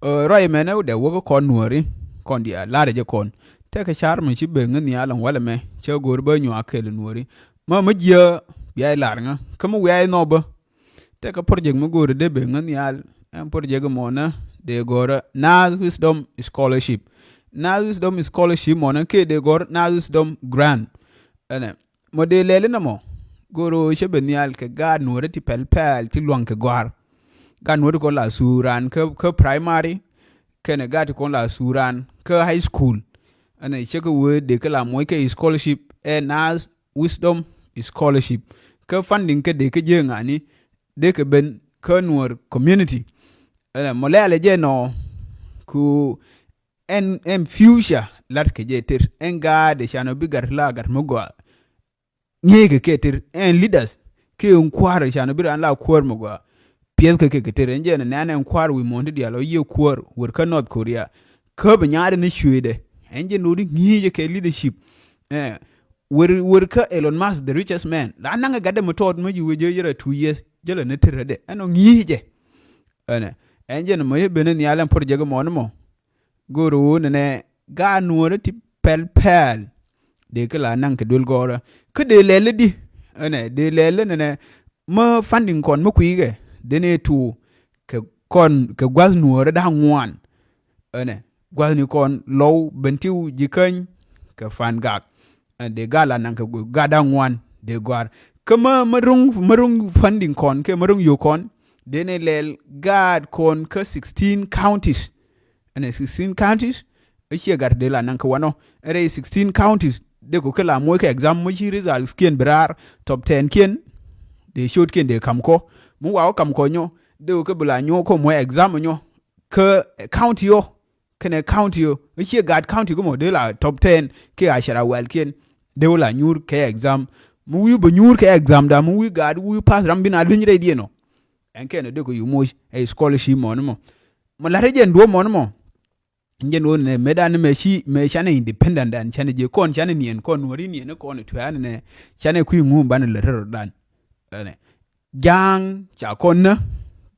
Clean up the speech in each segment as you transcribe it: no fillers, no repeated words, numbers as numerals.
Roi mene de wo kon nuori kon dia lare je kon te ka char mun chibe ngani alan wala me che gor ba nyu akel nuori ma jia ya lar nga kam we ay no ba te ka project mu gor de be ngani al en project mo na de gor na wisdom scholarship na wisdom scholarship mo na ke de gor na wisdom grant ene mo de lele na mo goro chebe ni al ke ga nuori ti pel ti luang ke gor ga nuori ko la suran ke primary kene gati kon la suran ke high school ane cheke we de ke la moy ke scholarship e nas wisdom scholarship ke funding ke de ke je ngani de ke ben ke nuor community ane molele je no ku en future lat ke je ter en ga de chano bigar la gar mo go nyege ke ter en leaders ke un kware chano bir an la kwar mo go pies ke ter en je na en kwar wi mo ndi alo ye kwar wor ka North Korea ke be nyaade ne chwede en je no di nyege ke leadership wor ka Elon Musk the richest man la nanga gade mo tod mo jiwe je jera 2 years jela ne ter de eno nyege ene en je no mo ye benen yalen por je mo no goro ne ga nuore ti pel de ke la nang ke dul gora ke de lele di ene de lele ne ma funding kon mo kuige de ne tu ke kon ke gwaz nuore da ngwan ene gwaz ni kon low bentiu jikan ke fan gak de gala nang ke gada ngwan de gwar ke marung funding kon ke marung yo kon de ne lel gad kon ke 16 counties ene 16 counties e gar de la nang ke wano ere 16 counties de ko kala mo ke exam mo chi results kien brar top 10 kien de short kien de kam ko mu wa kam ko nyo de ko bula nyo ko mo exam nyo ke county yo kene county yo e gad county ko mo de la top 10 ke ashara wel kien de wala nyur ke exam mu wi bo nyur ke exam da mu wi gad wi pass rambina dun re di no en ken de ko yu mo e scholarship mo no mo la reje ndo mo no njen won ne medan me chane independent dan chane je kon chane nien kon wori nien kon to an ne chane ku ngu ban le ro dan ne jang cha kon na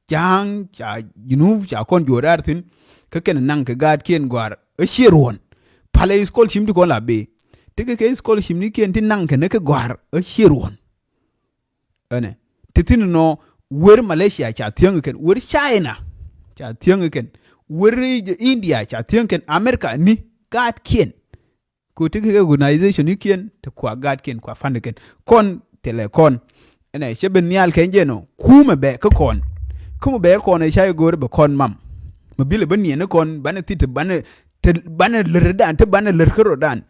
jang cha junu cha kon jorar tin ke ken nang ke gad kien gwar e shirwon pale school chim di kon la be te ke school chim ni kien tin nang ke ne ke gwar e shirwon ne titin no wer Malaysia cha tiang ken wer China cha tiang ken wuri India cha tienken America ni gad kien ko tike organization ni kien te kwa gad kien kwa fandiken kon telekon ene shebe nial kenje no kuma be ka kon kuma be kon e shay gore be kon mam mabile bani ne kon bana tit bana lerdan te bana lerkero dan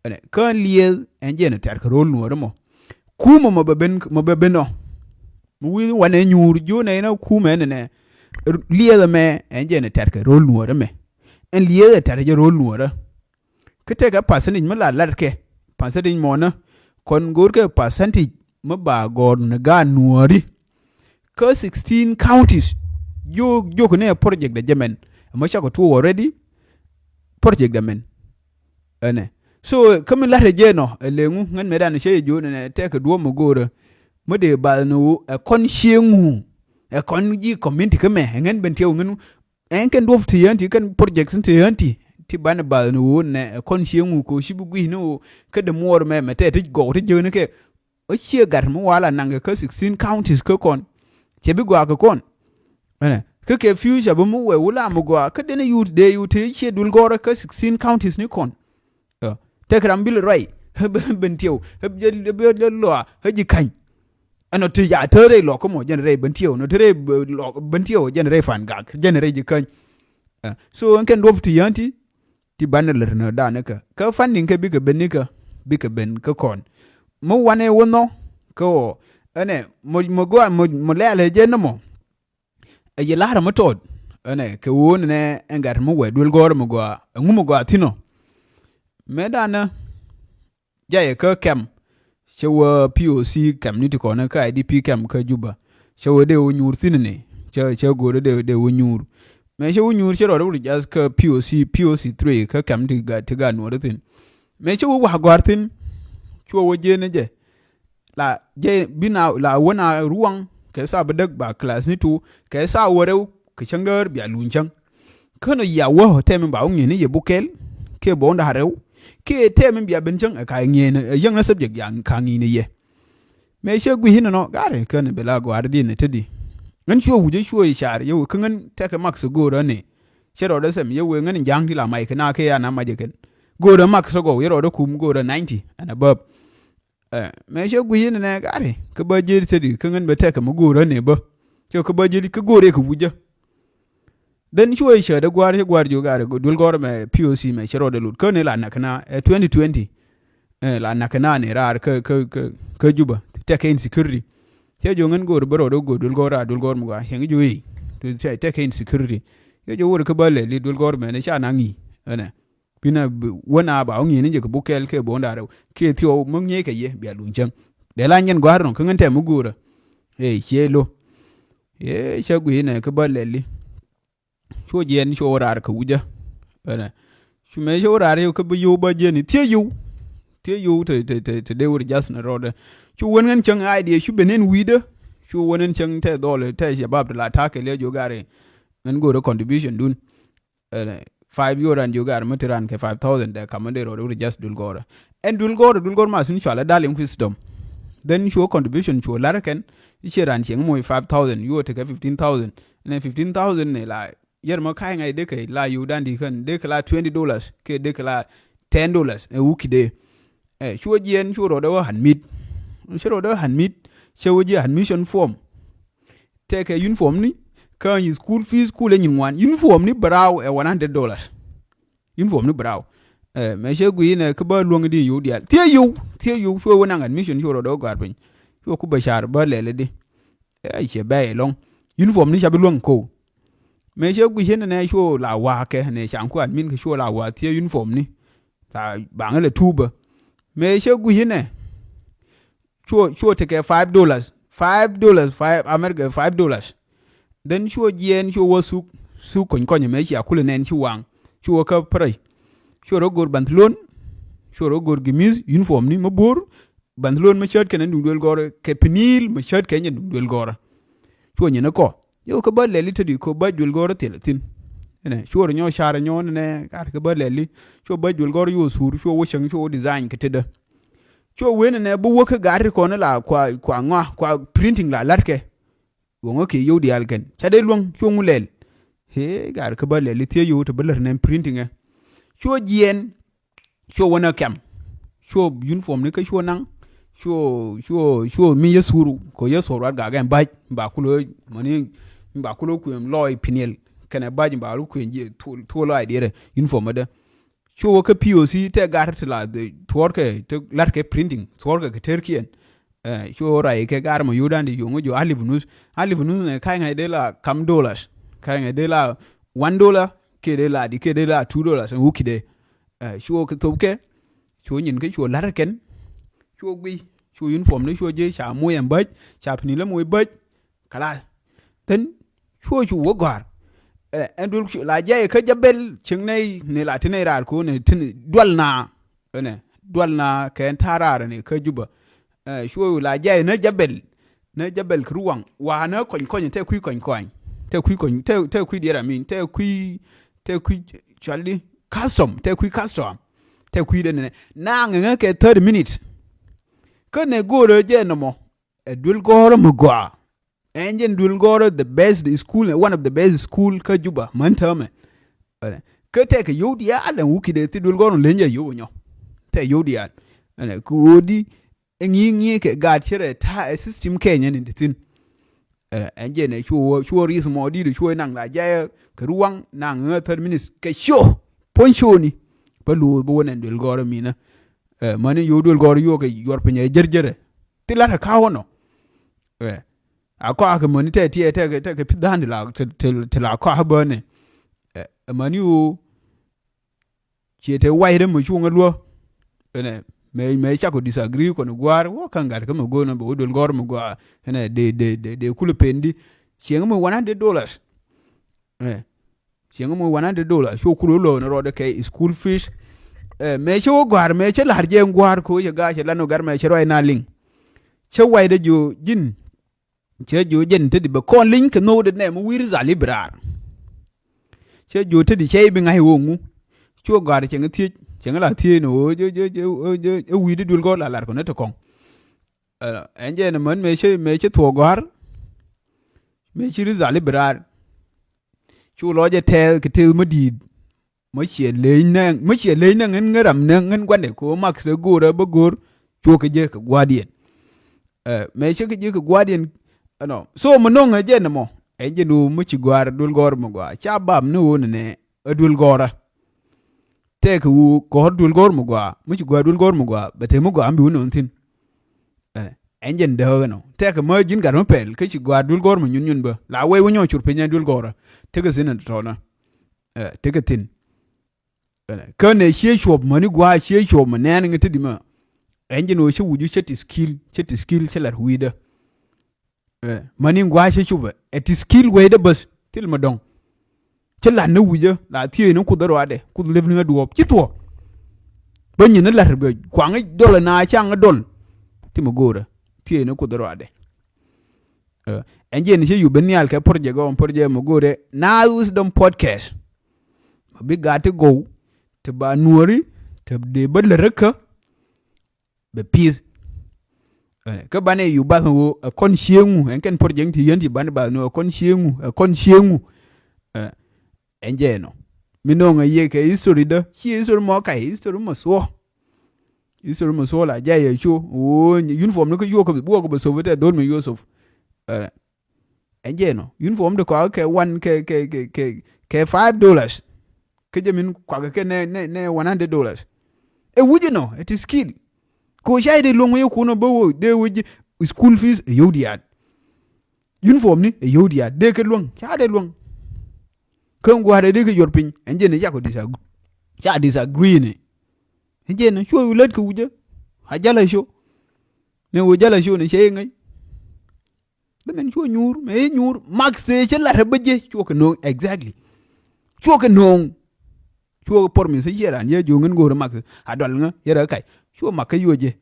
ene kan liel enje no tar rol no mo kuma mo be beno mu wi wane nyur jo ne na kuma ne liye me enje ne terke rol nuore me en liye terke rol nuore kete ga percentage me la larke percentage mo na kon gor ke percentage me ba gor ne ga nuori ko 16 counties yo ko ne project de jemen mo cha ko tu already project de men ene so comme la reje no lengu ngan me dan che jo ne teke do mo gor mo de ba no kon shengu e kon ji community ke me ngen ben tew ngenu en ken dof ti yanti ken projects ti yanti ti ban ba no ne kon shengu ko shibu gui no ke de mor me te ti go ti jene ke o che gar mo wala nang ke 16 counties ke kon che bi gwa ke kon ene ke future bo mu we wala mo gwa ke de ne youth de youth che dul gore ke 16 counties ni kon te kram bil rai ben tew be lo ha ji kan ano ti ya tere lo ko mo genere bentio no tere lo bentio genere fan gak genere ji kan so en ken dof ti yanti ti banner no da ne ka funding ke biga benika biga ben ka kon mo wane wono ko ene mo go mo lele je no mo e ye lara mo tod ene ke won ne engar mo we dul gor mo go ngumo go atino medana jaye ka kem chewa POC community kona ka IDP cam ka juba chewa de wonyur sinne che gore de wonyur me chewa nyur che ro jas ka POC 3 ka community ga no tin me chewa wa gwartin chewa je ne je la je bina la wona ruwan ka sa badak ba class ni tu ka sa wore ka changar bi alunchang kono ya wo te min ba unye ni ye bukel ke bonda harew ke te min biya ben chang ka nye ne yang na subject yang ka ngi ne ye me she gu hin no gare kono bela go ardi ne tedi ngan sho wuje sho yi shar yo kan te ka max go ro ne shero da sem yo ngan jang di la mai kana ke ya na ma je ken go ro max go yero da kum go ro 90 and above me she gu hin ne gare ka ba je tedi kan ba te ka mu go ro ne ba cho ka ba je ka go re ka wuje then sho yi shar da gwar jo gare go dul gor me poc me shero da lut ko ne la na kana 2020 la na kana ne rar ka juba te ka insecurity te jo ngan gor baro do go dul gor mu ga hen jo yi to te ka insecurity ye jo wor ka ba le dul gor me ne sha na ngi ene bina wona ba ngi ne je ko bukel ke bonda re ke tio mo nye ke ye bia lun chang de la nyen gwar no kan te mu gura chelo ye sha gu ne ka ba le cho jen cho rar ka uja ene chu me cho rar yo ka bu yo ba je ni te yo te de wor jas na roda chu wonen chang idea chu benen wida chu wonen chang te dole te shabab la ta ke le jo gare ngan go contribution dun 5 euro and jo gare matiran ke 5000 da kamande ro just dul gora en dul gor ma sun chala dalim wisdom then show contribution chu larken ichiran cheng moy 5000 euro te 15000 ne 15000 ne la yer ma kai ngai de ke la yu dan di kan de kala $20 ke de kala $10 e wuki de chuo jien chuo ro do han mit chuo do han mit chuo ji admission form take a uniform ni kan you school fees school en wan uniform ni braw $100 uniform ni braw me che gu ne ke ba long di yu dia tie yu chuo wona admission chuo ro do gar pin chuo ku bashar ba lele di che ba long uniform ni chabi long ko me che gu hin ne chuo la wa ke ne chang ku admin ke chuo la wa tie uniform ni ta ba ngale tuba me she gu hine chuo take $5 America $5 then chuo jen chuo wo su kon me chi akule nen chi wang chuo ka pray chuo ro gor bantlon chuo ro gor gimis uniform ni mabur bantlon ma shirt ken ndul gor ke pinil ma shirt ken ndul gor chuo nyene ko yo ka ba le litadi ko ba dul gor telatin ene chuo nyo share nyo ne ka ba le chuo ba dul gor yo sur chuo wo chang chuo design ke teda chuo wen ne bu wo ka gari ko ne la kwa printing la larke wo ke yo di alken chade luong chuo ngulel he gar ka ba le tie yo to baler ne printing e chuo jien chuo wona kam chuo uniform ne ka chuo nang chuo mi yesuru ko yesoro ga ga ba kulo mani ba kulo ku loy pinel kana ba ba ku nje to lo idea uniform da chuo ka poc te gar tla de tworke te larke printing tworke ke terkien chuo rai ke gar mo yudan di yongo jo alivunus ne kai ngai de la kam dollars kai ngai de la $1 ke de la $2 en wukide chuo ke topke chuo nyin ke chuo larken chuo gui chuo uniform ne chuo je cha moyen baj cha pni la moy baj kala ten chuo wo gar endul la jaye ka jabel chingnai ne la tinai rar ko ne tin dwalna ka tarara ne ka juba chuo la jaye na jabel kruwang wa na kon te kui te kui dira min te kui chali custom te kui de ne na nga ke 30 minutes ka ne go je no mo dul goro mo gwa engine dul goro the best school one of the best school ka juba mantame ka te ka yodi ala wuki de dul goro lenja yo nyo te yodi ala ku di ngi ke ga chere ta system kenya ni tin engine ne chuo ris mo di chuo nang la ja ka ruwang nang 30 minutes ke show poncho ni pa lu bo wonen dul goro mina mani yo dul goro yo ke yor penye jerjere tilata ka wono akwa ka moni te ke pidani la te la kwa habane mani o chete waire mo chunga lo ene me cha ko disagree ko no gwar wo kan gar ka mo gono bo dul gor mo gwa ene de kulu pendi chenga mo $100 chenga mo $100 so kulu lo no rode ke school fees me cho gwar me che larje gwar ko ye ga che lano gar me che roi na ling che waide jo jin che jo jen te di ba kon link no de ne mo wir za librar che jo te di che bi ngai wo ngu chuo gar che ngati che ngala tie no je wi de dul go la lar ko ne to kong enje ne man me che to gar me chi ri zali brar chu lo je te ke te ma di ma che le na ngin ngaram ne ngin gwan de ko max go ra ba gor chu ke je ka guardian me che ke je ka guardian no so mo no je ne mo enje no mu ci gwar dul gor mo gwa cha bam ne won ne dul gora te ku ko dul gor mo gwa mu ci gwar dul gor mo gwa ba te mo gwa ambi won tin enje de no te ka mo jin gar mo pel ke ci gwar dul gor mo nyun ba la we wonyo chur pe nya dul gora te ka sin to na te ka tin ka ne she shop mani gwa she shop mo ne ngati di ma enje no she wuju chet skill chelar huida mani ngwa she chuba et skill we de bus til madong chela ne wuja la tie ne ku daro ade ku lev ne duop ci to ban ni lar be kwang dol na chang dol ti mo gora tie ne ku daro ade enje ni she yu benial ke porje mo gore na wisdom podcast bi gati go te ba nuori te de badlereka be peace ka bane yu ba ho kon shiengu en ken porjeng ti yenti ban ba no kon shiengu enje no mino nga ye ke history da history mo kai history mo so la ja ye chu o uniform no ko yo ko bo ko so vete dol me Yusuf enje no uniform de ko ke one ke $5 ke je min ko ke ne $100 wuje no it is skill ko shaide longo ye kuno bawo de wuji school fees yodiat uniform ni yodiat de ke long shaade long kan gwa de ke yorpin enje ne yako disagree ne enje ne show yu let ko wuje hajala show ne wujala show ne sey ngai men show nyur max de che la rebeje show ko no exactly show ko no show por min se yeran ye jo ngin go max adol nga yera kai show makka yoje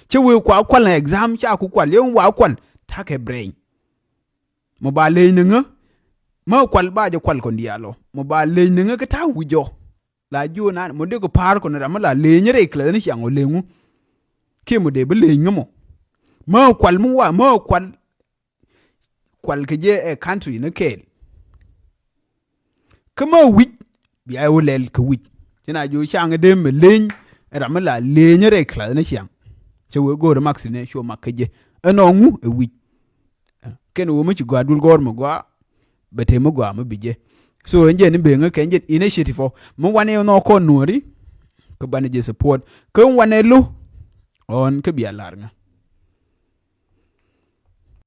che we kwa kwal na exam cha ku kwal yen wa kwal ta ke brain mo ba le nga ma kwal ba je kwal ko ndialo mo ba le nga ka ta wujo la jo na mo de ko par ko na ma la le nyere kle ni chango lengu ke mo de be le ngamo ma kwal mu wa ma kwal ke je e country na ke kama wi bi ay wolel ko wi tina jo chang de me len ramala le nyere kle ni chang che we go max ne show makaje enongu e wi ken wo mu ci gwa dul gor mo gwa bete mo gwa mo bije so enje ni be nga kenje initiative mo wane no ko nori ko bane je support ko wane lu on ke bi alarga